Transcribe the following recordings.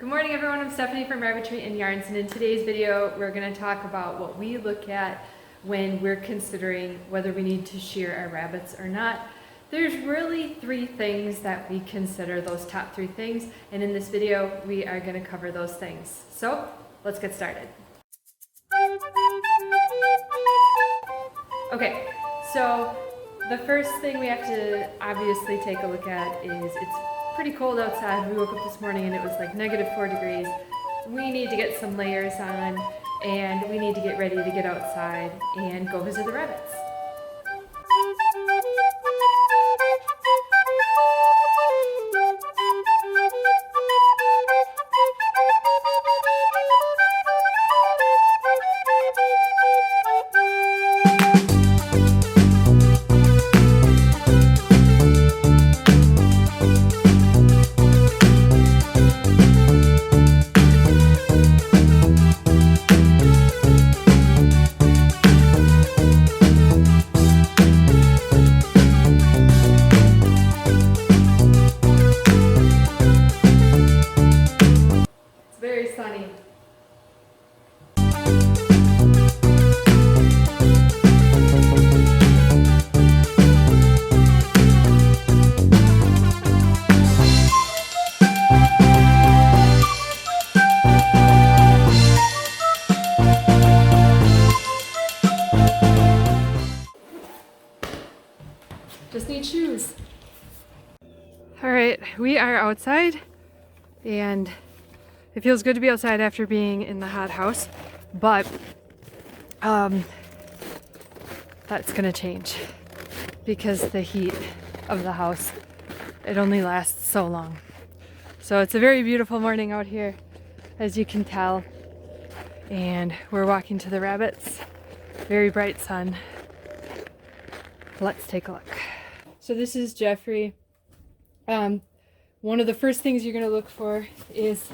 Good morning everyone, I'm Stephanie from Rabbitry Yarns, and in today's video we're going to talk about what we look at when we're considering whether we need to shear our rabbits or not. There's really three things that we consider, those top three things, and in this video we are going to cover those things. So let's get started. Okay, so the first thing we have to obviously take a look at is it's pretty cold outside. We woke up this morning and it was like -4 degrees. We need to get some layers on and we need to get ready to get outside and go visit the rabbits. Sunny. Just need shoes. All right, we are outside and it feels good to be outside after being in the hot house, but that's gonna change because the heat of the house, it only lasts so long. So it's a very beautiful morning out here, as you can tell, and we're walking to the rabbits. Very bright sun. Let's take a look. So this is Jeffrey. One of the first things you're gonna look for is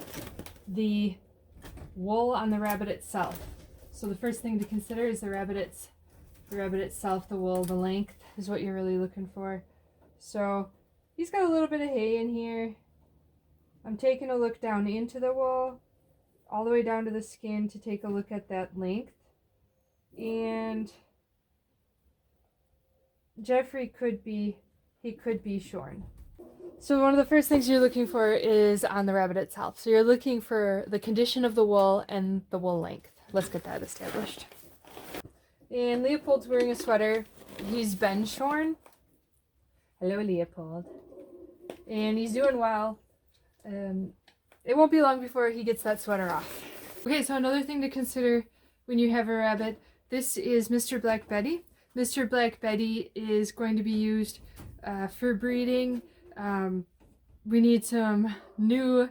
the wool on the rabbit itself. So the first thing to consider is the rabbit itself, the wool, the length is what you're really looking for. So he's got a little bit of hay in here. I'm taking a look down into the wool, all the way down to the skin to take a look at that length. And Jeffrey could be shorn. So one of the first things you're looking for is on the rabbit itself. So you're looking for the condition of the wool and the wool length. Let's get that established. And Leopold's wearing a sweater. He's been shorn. Hello, Leopold. And he's doing well. It won't be long before he gets that sweater off. Okay, so another thing to consider when you have a rabbit, this is Mr. Black Betty. Mr. Black Betty is going to be used for breeding. We need some new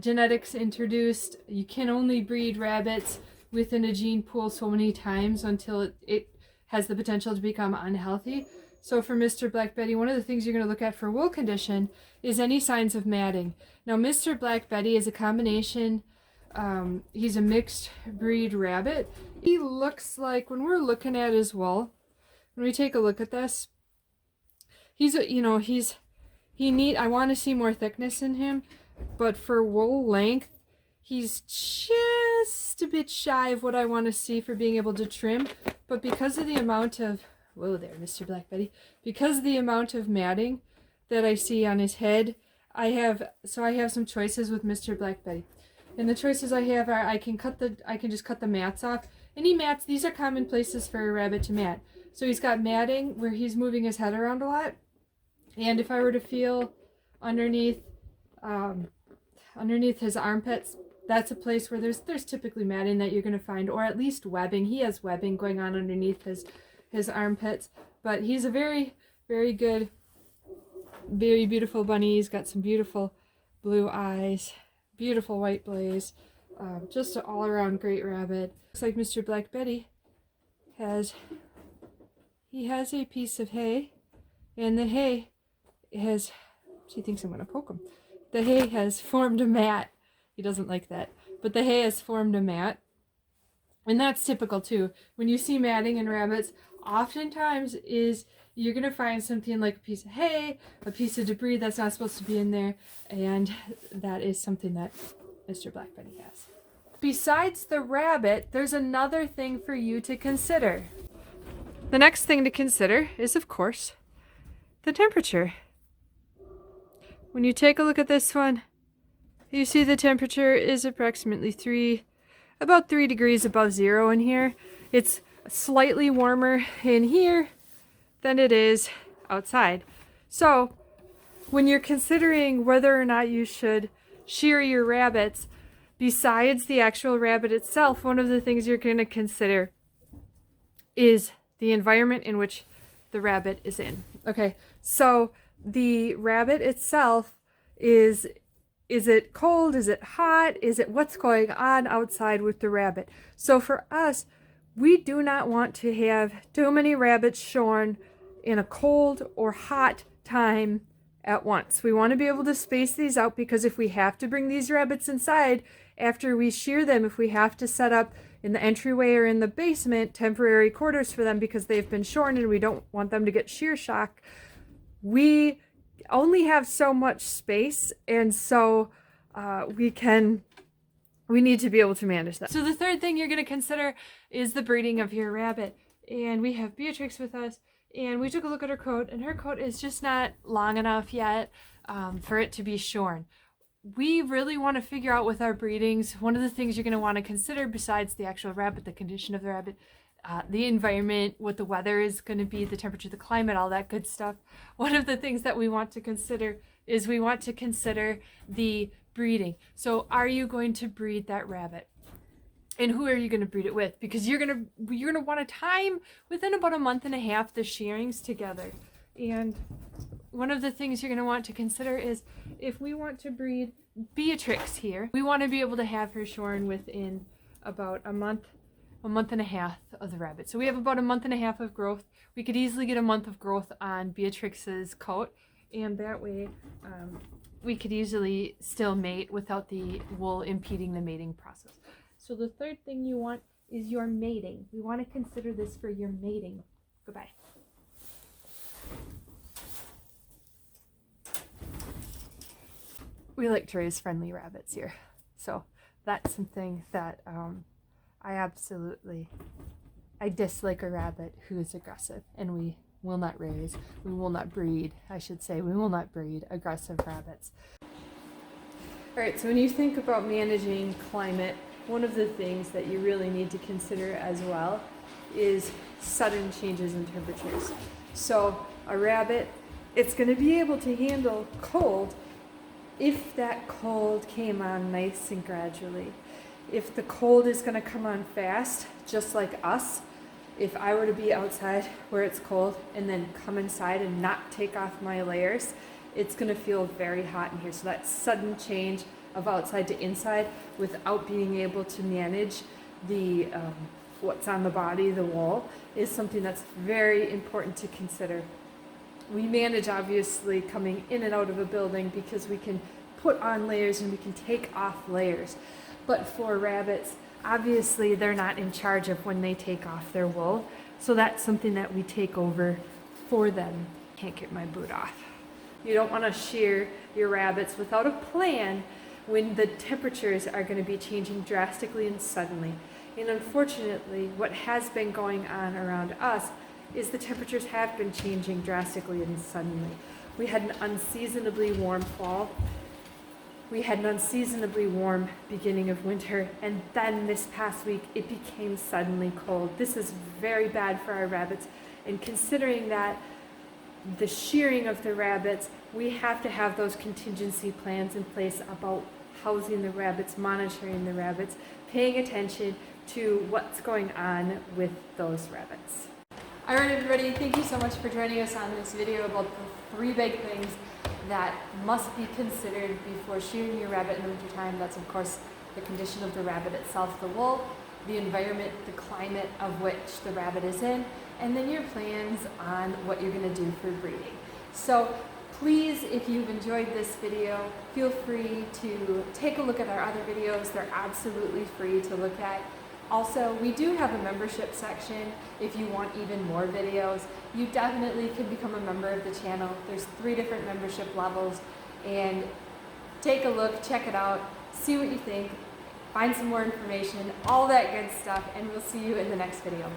genetics introduced. You can only breed rabbits within a gene pool so many times until it has the potential to become unhealthy. So for Mr. Black Betty, one of the things you're going to look at for wool condition is any signs of matting. Now Mr. Black Betty is a combination, he's a mixed breed rabbit. He looks like, when we're looking at his wool, when we take a look at this, I want to see more thickness in him, but for wool length, he's just a bit shy of what I want to see for being able to trim. But because of the amount of, whoa there, Mr. Black Betty, because of the amount of matting that I see on his head, I have some choices with Mr. Black Betty. And the choices I have are I can just cut the mats off. Any mats, these are common places for a rabbit to mat. So he's got matting where he's moving his head around a lot. And if I were to feel underneath his armpits, that's a place where there's typically matting that you're going to find, or at least webbing. He has webbing going on underneath his armpits. But he's a very, very good, very beautiful bunny. He's got some beautiful blue eyes, beautiful white blaze, just an all-around great rabbit. Looks like Mr. Black Betty has a piece of hay, and the hay she thinks I'm going to poke him. The hay has formed a mat. He doesn't like that. But the hay has formed a mat. And that's typical too. When you see matting in rabbits, oftentimes you're going to find something like a piece of hay, a piece of debris that's not supposed to be in there. And that is something that Mr. Black Betty has. Besides the rabbit, there's another thing for you to consider. The next thing to consider is, of course, the temperature. When you take a look at this one, you see the temperature is approximately about 3 degrees above zero in here. It's slightly warmer in here than it is outside. So when you're considering whether or not you should shear your rabbits, besides the actual rabbit itself, one of the things you're going to consider is the environment in which the rabbit is in. Okay, so the rabbit itself is it cold? Is it hot? Is it what's going on outside with the rabbit? So for us, we do not want to have too many rabbits shorn in a cold or hot time at once. We want to be able to space these out, because if we have to bring these rabbits inside after we shear them, if we have to set up in the entryway or in the basement temporary quarters for them because they've been shorn and we don't want them to get shear shock, we only have so much space, and so we need to be able to manage that. So the third thing you're going to consider is the breeding of your rabbit. And we have Beatrix with us, and we took a look at her coat, and her coat is just not long enough yet for it to be shorn. We really want to figure out with our breedings, one of the things you're going to want to consider besides the actual rabbit, the condition of the rabbit, the environment, what the weather is going to be, the temperature, the climate, all that good stuff. One of the things that we want to consider is we want to consider the breeding. So are you going to breed that rabbit? And who are you going to breed it with? Because you're going to want to time within about a month and a half the shearings together. And one of the things you're going to want to consider is if we want to breed Beatrix here, we want to be able to have her shorn within about a month and a half of the rabbit. So we have about a month and a half of growth. We could easily get a month of growth on Beatrix's coat, and that way we could easily still mate without the wool impeding the mating process. So the third thing you want is your mating. We want to consider this for your mating. Goodbye. We like to raise friendly rabbits here. So that's something that I dislike a rabbit who is aggressive, and we will not breed aggressive rabbits. All right, so when you think about managing climate, one of the things that you really need to consider as well is sudden changes in temperatures. So a rabbit, it's going to be able to handle cold if that cold came on nice and gradually. If the cold is going to come on fast, just like us, if I were to be outside where it's cold and then come inside and not take off my layers, it's going to feel very hot in here. So that sudden change of outside to inside without being able to manage the what's on the body, the wool, is something that's very important to consider. We manage obviously coming in and out of a building because we can put on layers and we can take off layers. But for rabbits, obviously they're not in charge of when they take off their wool. So that's something that we take over for them. Can't get my boot off. You don't want to shear your rabbits without a plan when the temperatures are going to be changing drastically and suddenly. And unfortunately, what has been going on around us is the temperatures have been changing drastically and suddenly. We had an unseasonably warm fall. We had an unseasonably warm beginning of winter, and then this past week it became suddenly cold. This is very bad for our rabbits, and considering that the shearing of the rabbits, we have to have those contingency plans in place about housing the rabbits, monitoring the rabbits, paying attention to what's going on with those rabbits. All right, everybody, thank you so much for joining us on this video about the 3 big things that must be considered before shearing your rabbit in the wintertime. That's, of course, the condition of the rabbit itself, the wool, the environment, the climate of which the rabbit is in, and then your plans on what you're going to do for breeding. So please, if you've enjoyed this video, feel free to take a look at our other videos. They're absolutely free to look at. Also, we do have a membership section. If you want even more videos, you definitely can become a member of the channel. There's 3 different membership levels, and take a look, check it out, see what you think, find some more information, all that good stuff, and we'll see you in the next video.